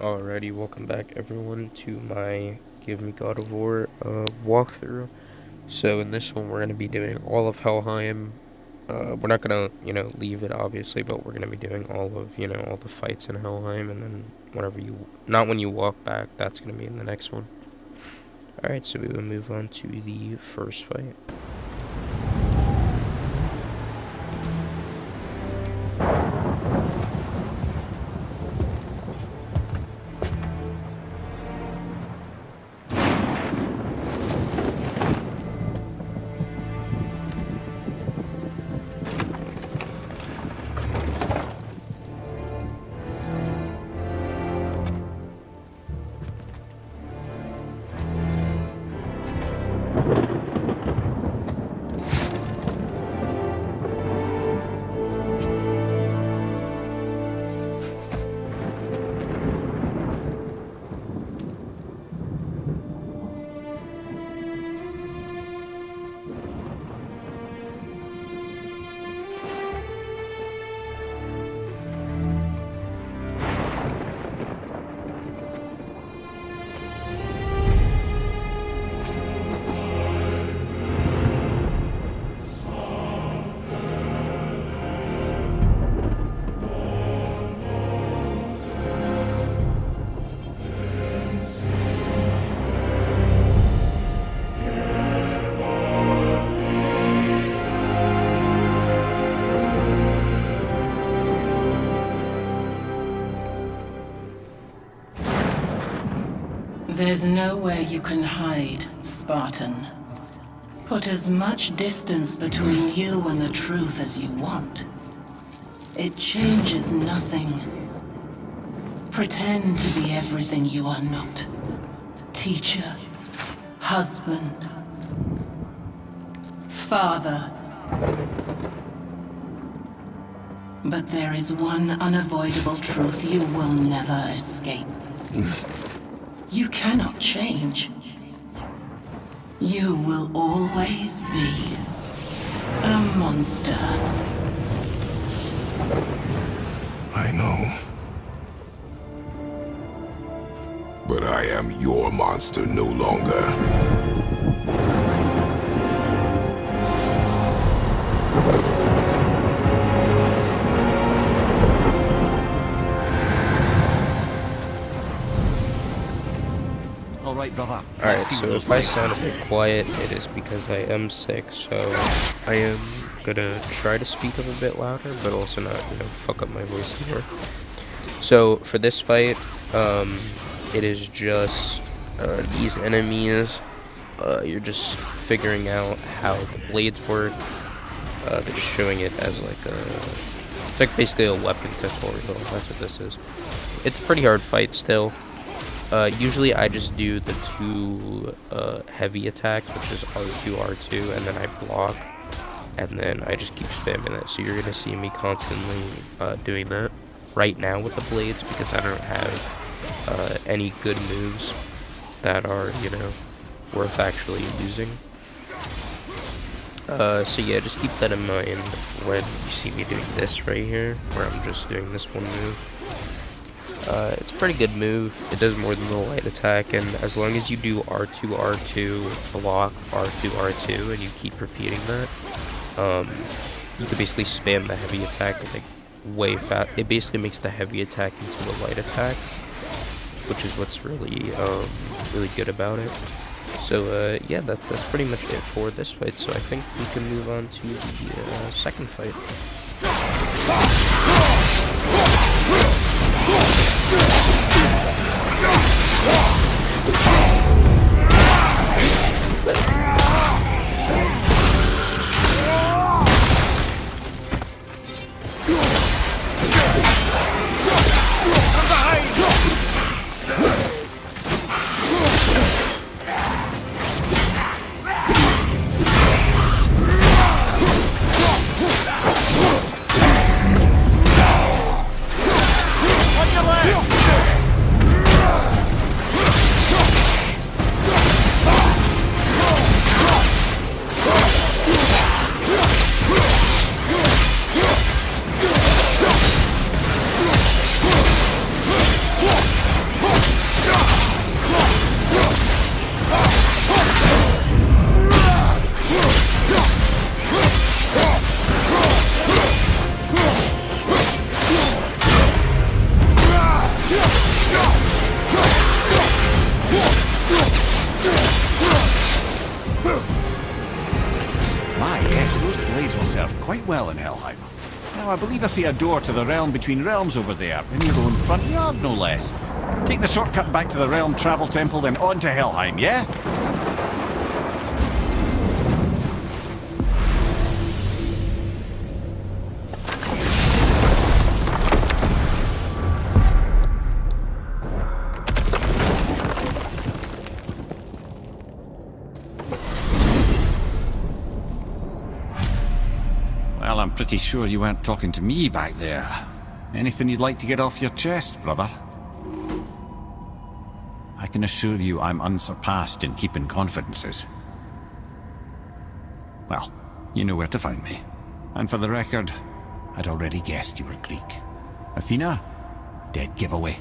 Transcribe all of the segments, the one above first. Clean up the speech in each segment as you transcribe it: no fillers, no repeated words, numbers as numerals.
Alrighty, welcome back everyone to my Give Me God of War walkthrough. So in this one we're going to be doing all of Helheim. We're not going to, leave it obviously, but we're going to be doing all of, all the fights in Helheim, and then not when you walk back, that's going to be in the next one. Alright, so we will move on to the first fight. There's nowhere you can hide, Spartan. Put as much distance between you and the truth as you want. It changes nothing. Pretend to be everything you are not. Teacher, husband, father. But there is one unavoidable truth you will never escape. You cannot change. You will always be a monster. I know. But I am your monster no longer. Alright, so if I sound a bit quiet, it is because I am sick, so I am gonna try to speak up a bit louder, but also not, fuck up my voice more. So, for this fight, it is just, these enemies, you're just figuring out how the blades work. They're just showing it as it's like basically a weapon tutorial, that's what this is. It's a pretty hard fight still. Usually I just do the two heavy attacks, which is R2, R2, and then I block, and then I just keep spamming it. So you're going to see me constantly doing that right now with the blades, because I don't have any good moves that are, worth actually using. So yeah, just keep that in mind when you see me doing this right here, where I'm just doing this one move. It's a pretty good move. It does more than the light attack, and as long as you do R2, R2, block, R2, R2, and you keep repeating that, you can basically spam the heavy attack like way fast. It basically makes the heavy attack into a light attack, which is what's really, really good about it. So, yeah, that's pretty much it for this fight, so I think we can move on to the second fight. Watch your left! quite well in Helheim. Now, I believe I see a door to the realm between realms over there, in your own front yard, no less. Take the shortcut back to the realm travel temple, then on to Helheim, yeah? Well, I'm pretty sure you weren't talking to me back there. Anything you'd like to get off your chest, brother? I can assure you I'm unsurpassed in keeping confidences. Well, you know where to find me. And for the record, I'd already guessed you were Greek. Athena? Dead giveaway.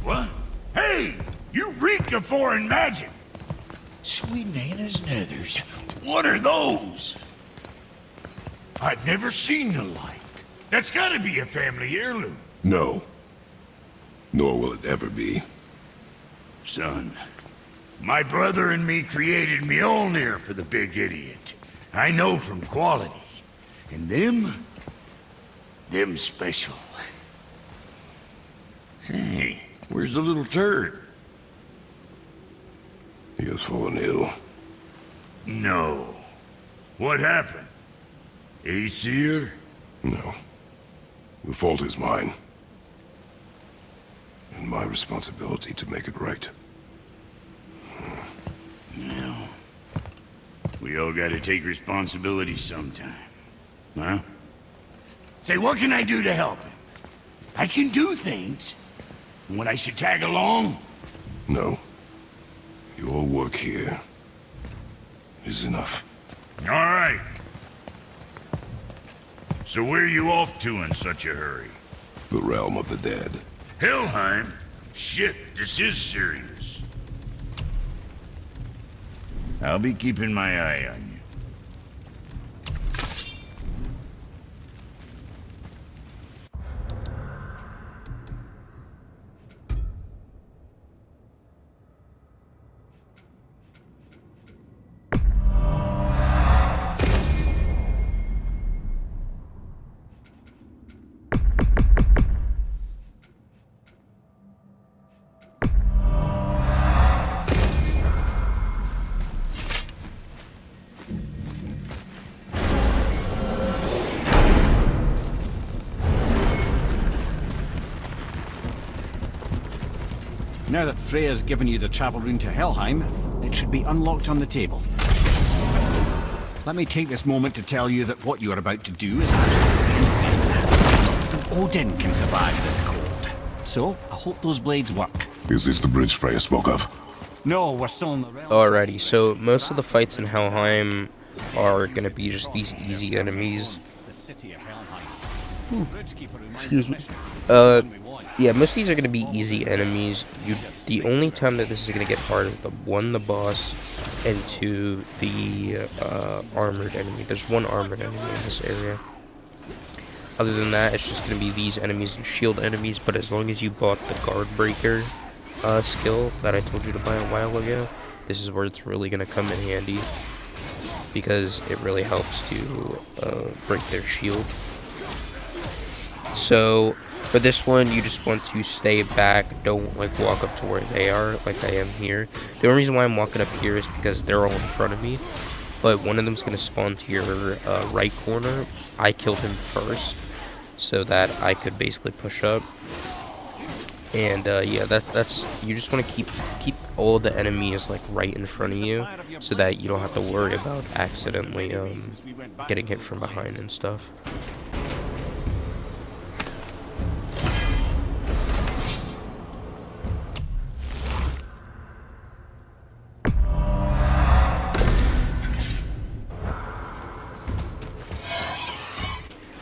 What? Hey! You reek of foreign magic! Sweet Nana's nethers. What are those? I've never seen the like. That's gotta be a family heirloom. No. Nor will it ever be. Son, my brother and me created Mjolnir for the big idiot. I know from quality. And them special. Hey, where's the little turd? He has fallen ill. No. What happened? Aesir? No. The fault is mine. And my responsibility to make it right. No. We all gotta take responsibility sometime. Huh? Say, what can I do to help him? I can do things. When I should tag along? No. Your work here is enough. All right. So where are you off to in such a hurry? The realm of the dead. Helheim? Shit, this is serious. I'll be keeping my eye on you. Now that Freya's given you the travel rune to Helheim, it should be unlocked on the table. Let me take this moment to tell you that what you are about to do is absolutely insane. Even Odin can survive this cold. So, I hope those blades work. Is this the bridge Freya spoke of? No, we're still in the realm. Alrighty, so most of the fights in Helheim are gonna be just these easy enemies. The city of Helheim. Excuse me. Yeah, most of these are gonna be easy enemies. The only time that this is gonna get hard is the boss, and two, the armored enemy. There's one armored enemy in this area. Other than that, it's just gonna be these enemies and shield enemies. But as long as you bought the guard breaker skill that I told you to buy a while ago, this is where it's really gonna come in handy, because it really helps to break their shield. So for this one, you just want to stay back. Don't like walk up to where they are, like I am here. The only reason why I'm walking up here is because they're all in front of me. But one of them's gonna spawn to your right corner. I killed him first, so that I could basically push up. And yeah, that's you just want to keep all the enemies like right in front of you, so that you don't have to worry about accidentally getting hit from behind and stuff.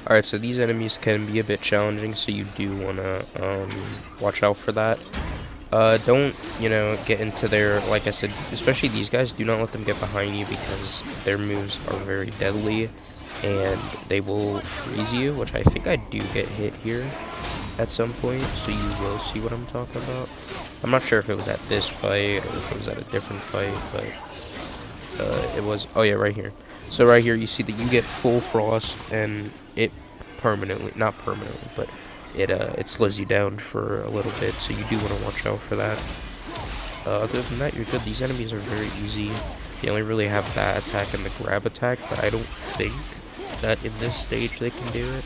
Alright, so these enemies can be a bit challenging, so you do want to watch out for that. Don't, get into their, like I said, especially these guys, do not let them get behind you, because their moves are very deadly, and they will freeze you, which I think I do get hit here at some point, so you will see what I'm talking about. I'm not sure if it was at this fight or if it was at a different fight, but it was, oh yeah, right here. So right here you see that you get full frost, and it permanently, not permanently, but it slows you down for a little bit, so you do want to watch out for that. Other than that, you're good. These enemies are very easy. They only really have that attack and the grab attack, but I don't think that in this stage they can do it.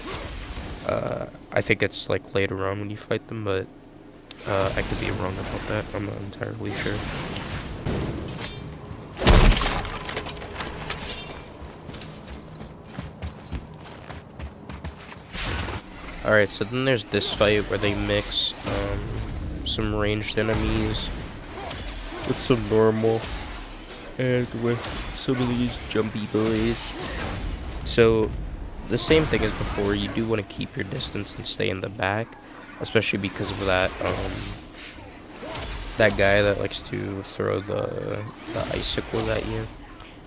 I think it's like later on when you fight them, but I could be wrong about that. I'm not entirely sure. Alright, so then there's this fight where they mix some ranged enemies with some normal and with some of these jumpy boys. So the same thing as before, you do want to keep your distance and stay in the back, especially because of that that guy that likes to throw the icicles at you.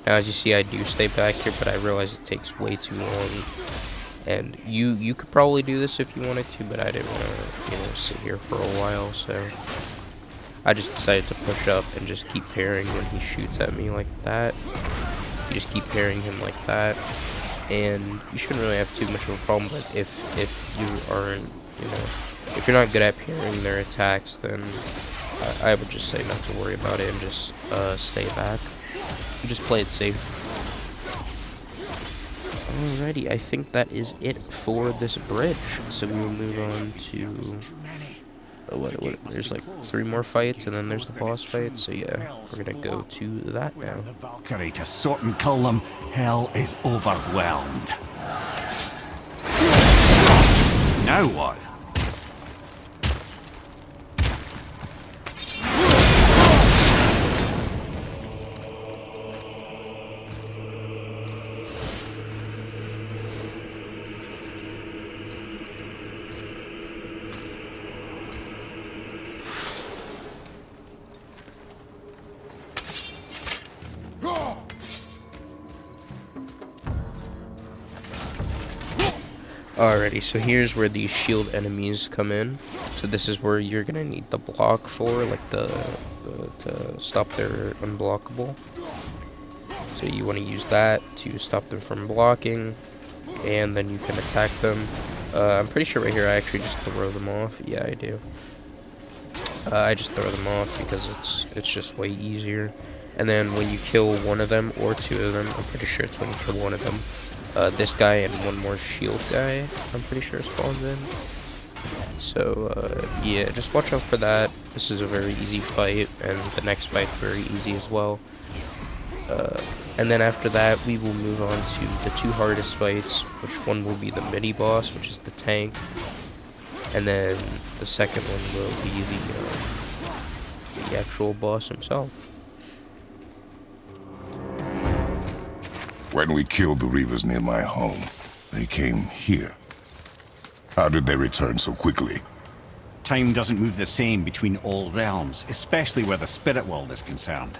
Now as you see, I do stay back here, but I realize it takes way too long. And you could probably do this if you wanted to, but I didn't want to, sit here for a while, so I just decided to push up and just keep parrying when he shoots at me like that. You just keep parrying him like that, and you shouldn't really have too much of a problem. But if you aren't, if you're not good at parrying their attacks, then I would just say not to worry about it and just stay back and just play it safe. Alrighty, I think that is it for this bridge. So we will move on to there's like 3 more fights, and then there's the boss fight. So yeah, we're gonna go to that now. The Valkyrie to sort and kill them. Hell is overwhelmed. Now what? Alrighty, so here's where the shield enemies come in. So this is where you're gonna need the block for, like to stop their unblockable. So you want to use that to stop them from blocking, and then you can attack them. I'm pretty sure right here I actually just throw them off. Yeah, I do. I just throw them off because it's just way easier. And then when you kill one of them or 2 of them, I'm pretty sure it's when you kill one of them. This guy and one more shield guy, I'm pretty sure spawns in. So, yeah, just watch out for that. This is a very easy fight, and the next fight's very easy as well. And then after that, we will move on to the 2 hardest fights, which one will be the mini-boss, which is the tank, and then the second one will be the actual boss himself. When we killed the Reavers near my home, they came here. How did they return so quickly? Time doesn't move the same between all realms, especially where the spirit world is concerned.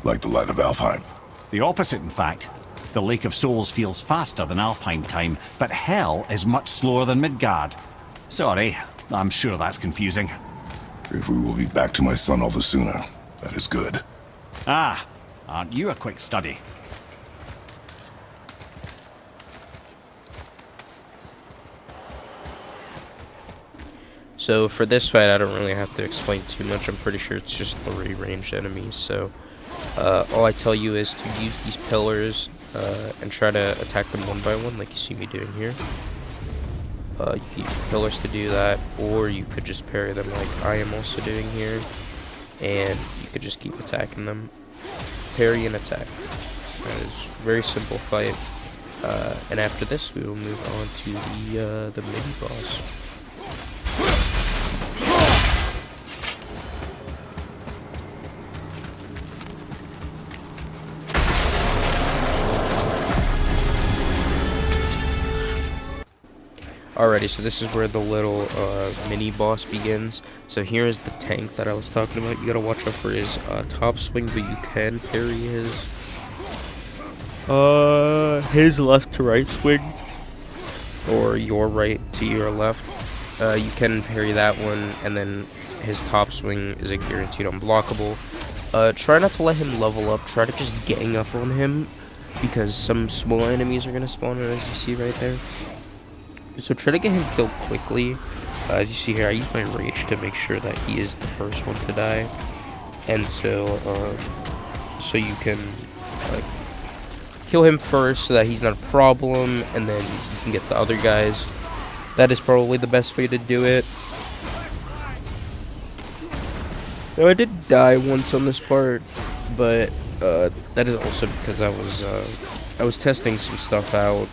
Like the light of Alfheim. The opposite, in fact. The Lake of Souls feels faster than Alfheim time, but Hell is much slower than Midgard. Sorry, I'm sure that's confusing. If we will be back to my son all the sooner, that is good. Ah, aren't you a quick study? So for this fight, I don't really have to explain too much. I'm pretty sure it's just 3 ranged enemies. So all I tell you is to use these pillars and try to attack them one by one, like you see me doing here. You can use pillars to do that, or you could just parry them like I am also doing here, and you could just keep attacking them. Parry and attack. That is a very simple fight. And after this, we will move on to the mini boss. Alrighty, so this is where the little mini boss begins. So here is the tank that I was talking about. You gotta watch out for his top swing, but you can parry his His left to right swing, or your right to your left. You can parry that one, and then his top swing is a guaranteed unblockable. Try not to let him level up. Try to just gang up on him, because some small enemies are gonna spawn, as you see right there. So try to get him killed quickly. As you see here, I use my rage to make sure that he is the first one to die, and so you can kill him first so that he's not a problem, and then you can get the other guys. That is probably the best way to do it. Now, I did die once on this part, but that is also because I was testing some stuff out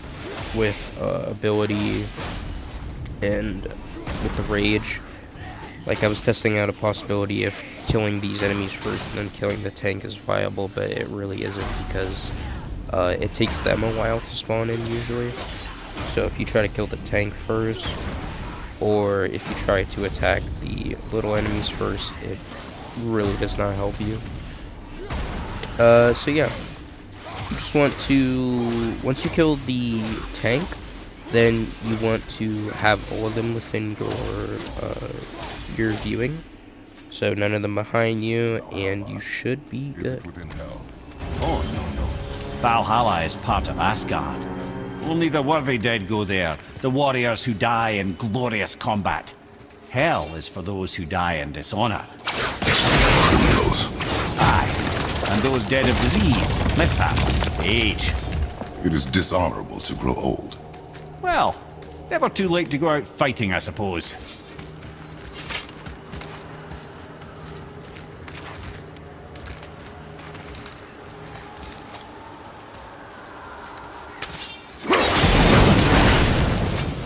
with ability and with the rage. Like, I was testing out a possibility of killing these enemies first and then killing the tank is viable, but it really isn't, because it takes them a while to spawn in usually. So if you try to kill the tank first, or if you try to attack the little enemies first, it really does not help you. So yeah, you just want to, once you kill the tank, then you want to have all of them within your viewing, so none of them behind you, and you should be good. Oh, no. Valhalla is part of Asgard. Only the worthy dead go there, the warriors who die in glorious combat. Hell is for those who die in dishonor. Criminals. Aye, and those dead of disease, mishap, age. It is dishonorable to grow old. Well, never too late to go out fighting, I suppose.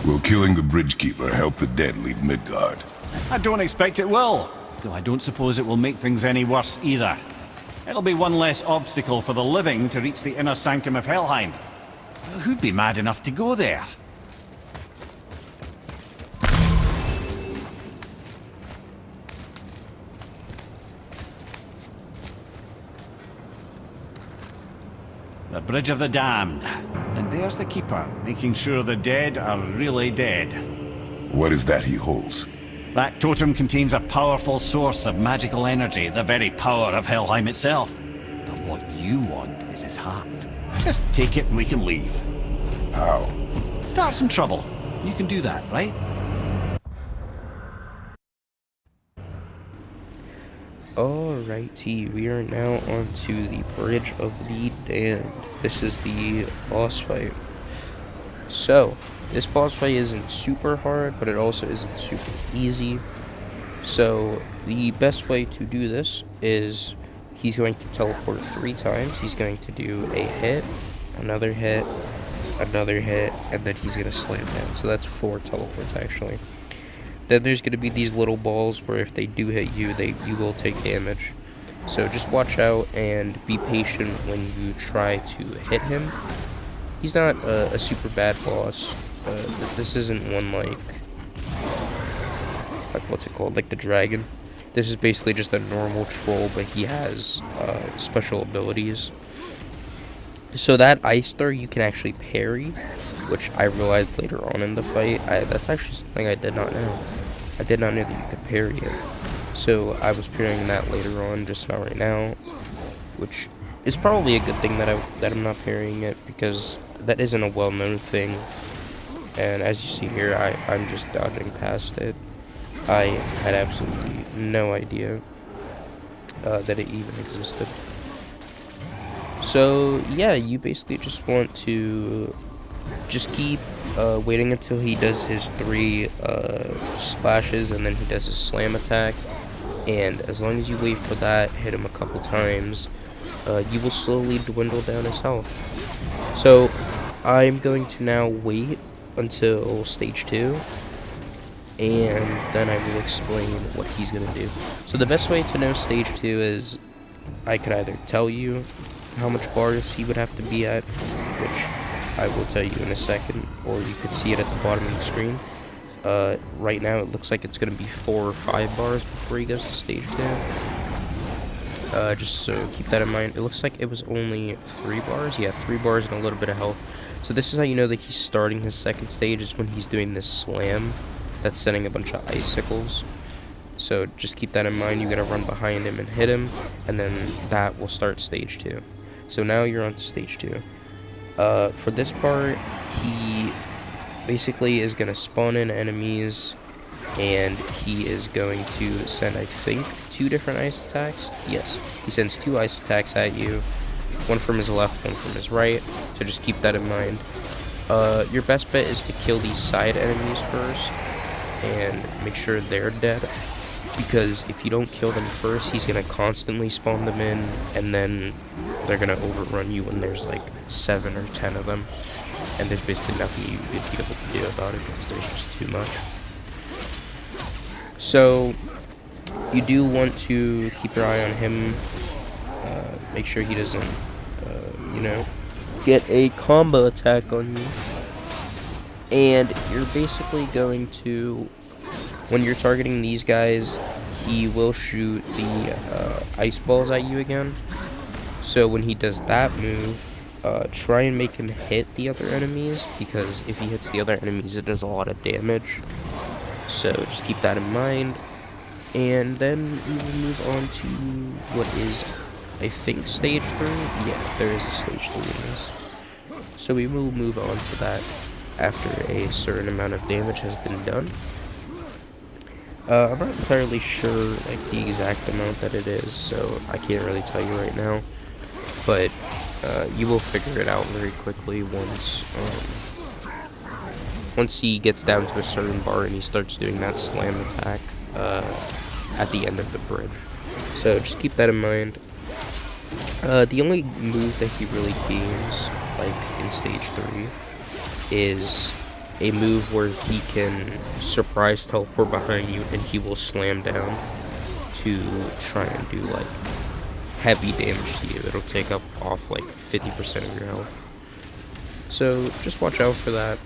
Will killing the Bridgekeeper help the dead leave Midgard? I don't expect it will, though I don't suppose it will make things any worse either. It'll be one less obstacle for the living to reach the inner sanctum of Helheim. Who'd be mad enough to go there? The Bridge of the Damned. And there's the Keeper, making sure the dead are really dead. What is that he holds? That totem contains a powerful source of magical energy, the very power of Helheim itself. But what you want is his heart. Just take it and we can leave. How? Start some trouble. You can do that, right? Alrighty, we are now on to the Bridge of the Damned. This is the boss fight. So, this boss fight isn't super hard, but it also isn't super easy. So, the best way to do this is he's going to teleport 3 times. He's going to do a hit, another hit, and then he's going to slam down. So that's 4 teleports actually. Then there's going to be these little balls where if they do hit you, you will take damage. So just watch out and be patient when you try to hit him. He's not a super bad boss. This isn't one like what's it called? Like the dragon. This is basically just a normal troll, but he has special abilities. So that ice star you can actually parry, which I realized later on in the fight. That's actually something I did not know. I did not know that you could parry it. So I was parrying that later on, just not right now, which is probably a good thing that I'm not parrying it, because that isn't a well-known thing. And as you see here, I'm just dodging past it. I had absolutely no idea that it even existed. So yeah, you basically just want to just keep waiting until he does his 3 splashes, and then he does his slam attack. And as long as you wait for that, hit him a couple times, you will slowly dwindle down his health. So I'm going to now wait until stage 2, and then I will explain what he's going to do. So the best way to know stage 2 is I could either tell you how much bars he would have to be at, which I will tell you in a second, or you could see it at the bottom of the screen. Right now it looks like it's going to be 4 or 5 bars before he goes to stage 2. just so keep that in mind. It looks like it was only 3 bars. Yeah, 3 bars and a little bit of health. So this is how you know that he's starting his second stage, is when he's doing this slam that's sending a bunch of icicles. So just keep that in mind. You gotta run behind him and hit him, and then that will start stage 2. So now you're on to stage 2. For this part, he basically is gonna spawn in enemies, and he is going to send, I think, 2 different ice attacks. Yes, he sends 2 ice attacks at you. One from his left, one from his right. So just keep that in mind. Your best bet is to kill these side enemies first and make sure they're dead, because if you don't kill them first, he's gonna constantly spawn them in, and then they're gonna overrun you when there's like 7 or 10 of them, and there's basically nothing you could be able to do about it because there's just too much. So you do want to keep your eye on him. Make sure he doesn't, you know, get a combo attack on you. And you're basically going to, when you're targeting these guys, he will shoot the ice balls at you again. So when he does that move, try and make him hit the other enemies, because if he hits the other enemies, it does a lot of damage. So just keep that in mind. And then we will move on to what is, I think, stage 3. Yeah, there is a stage 3 in this. So we will move on to that after a certain amount of damage has been done. I'm not entirely sure like the exact amount that it is, so I can't really tell you right now. But you will figure it out very quickly once he gets down to a certain bar and he starts doing that slam attack at the end of the bridge. So just keep that in mind. The only move that he really gains, like in stage 3, is a move where he can surprise teleport behind you and he will slam down to try and do like heavy damage to you. It'll take up off like 50% of your health. So just watch out for that.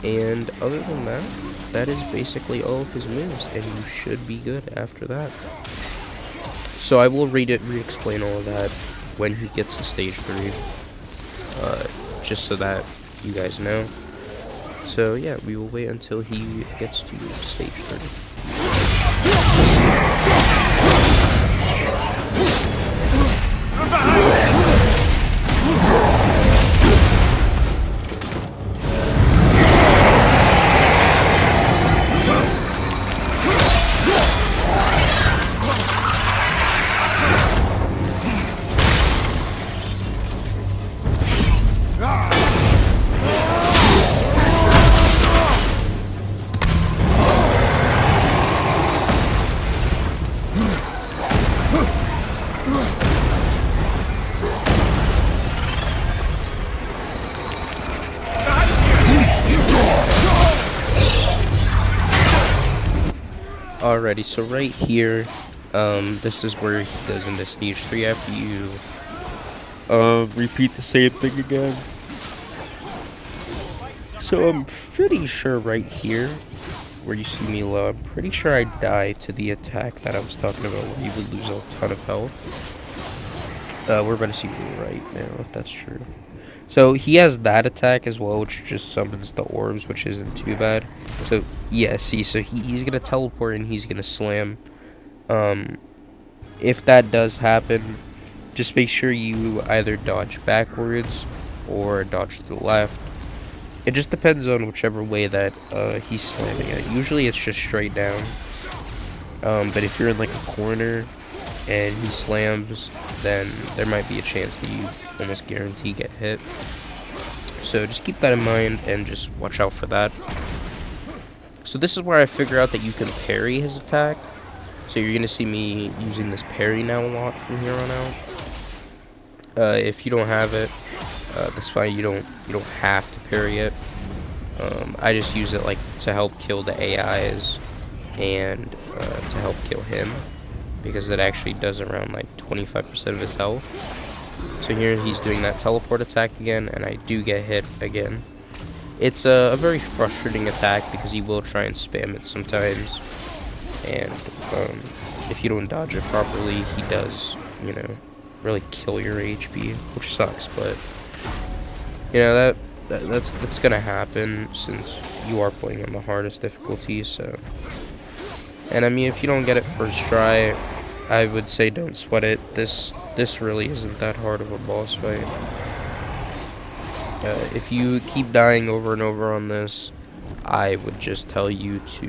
And other than that, that is basically all of his moves, and you should be good after that. So I will re-explain all of that when he gets to stage 3, just so that you guys know. So yeah, we will wait until he gets to stage 3. Alrighty, so right here, this is where he goes into stage 3 after you repeat the same thing again. So I'm pretty sure right here, where you see me low, I'm pretty sure I die to the attack that I was talking about, where you would lose a ton of health. We're about to see right now if that's true. So he has that attack as well, which just summons the orbs, which isn't too bad. So yeah, see, so he's gonna teleport and he's gonna slam. If that does happen, just make sure you either dodge backwards or dodge to the left. It just depends on whichever way that he's slamming it. Usually it's just straight down. But if you're in like a corner and he slams, then there might be a chance that you almost guarantee get hit. So just keep that in mind and just watch out for that. So this is where I figure out that you can parry his attack. So you're gonna see me using this parry now a lot from here on out. If you don't have it, that's fine. You don't have to parry it. I just use it like to help kill the AIs and to help kill him, because it actually does around like 25% of his health. So here he's doing that teleport attack again, and I do get hit again. It's a very frustrating attack because he will try and spam it sometimes, and if you don't dodge it properly, he does, you know, really kill your HP, which sucks, but, you know, that's gonna happen since you are playing on the hardest difficulty, so. And I mean, if you don't get it first try, I would say don't sweat it. This really isn't that hard of a boss fight. If you keep dying over and over on this, I would just tell you to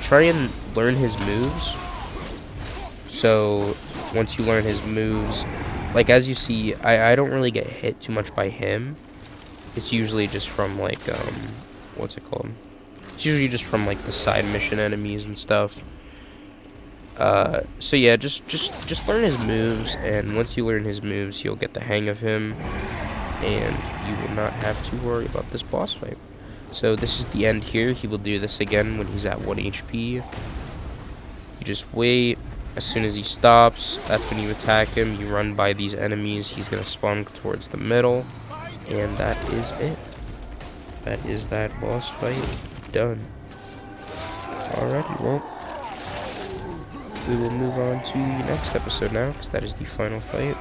try and learn his moves. So once you learn his moves, like as you see, I don't really get hit too much by him. It's usually just from like what's it called? It's usually just from like the side mission enemies and stuff. So yeah, just learn his moves, and once you learn his moves, you'll get the hang of him, and you will not have to worry about this boss fight. So this is the end here. He will do this again when he's at 1 HP. You just wait. As soon as he stops, that's when you attack him. You run by these enemies. He's going to spawn towards the middle. And that is it. That is that boss fight done. Alrighty, well, we will move on to the next episode now, because that is the final fight.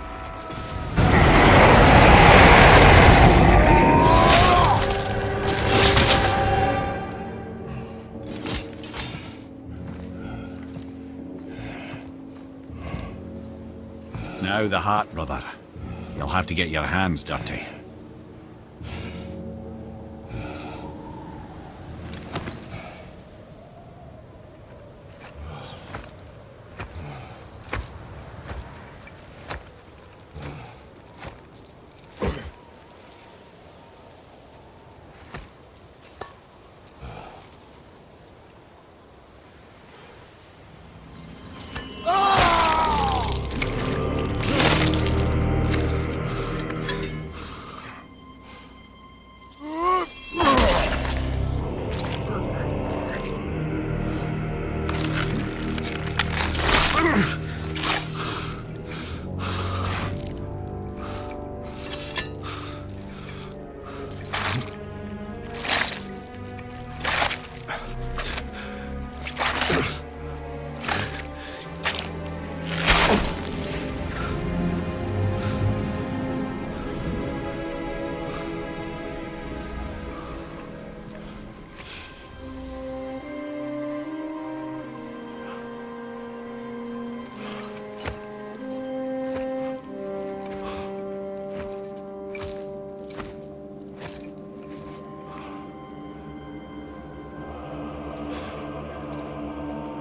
Now the heart, brother. You'll have to get your hands dirty.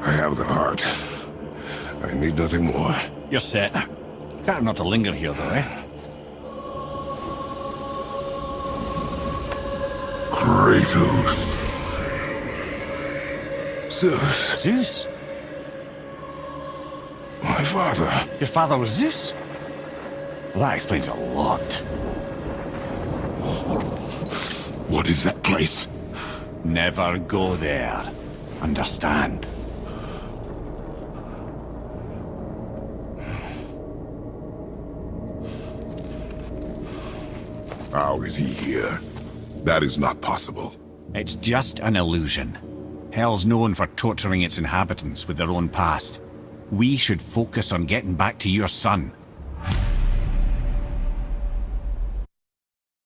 I have the heart. I need nothing more. You're set. Better not to linger here, though, eh? Kratos. Zeus. Zeus? My father. Your father was Zeus? Well, that explains a lot. What is that place? Never go there. Understand? How is he here? That is not possible. It's just an illusion. Hell's known for torturing its inhabitants with their own past. We should focus on getting back to your son.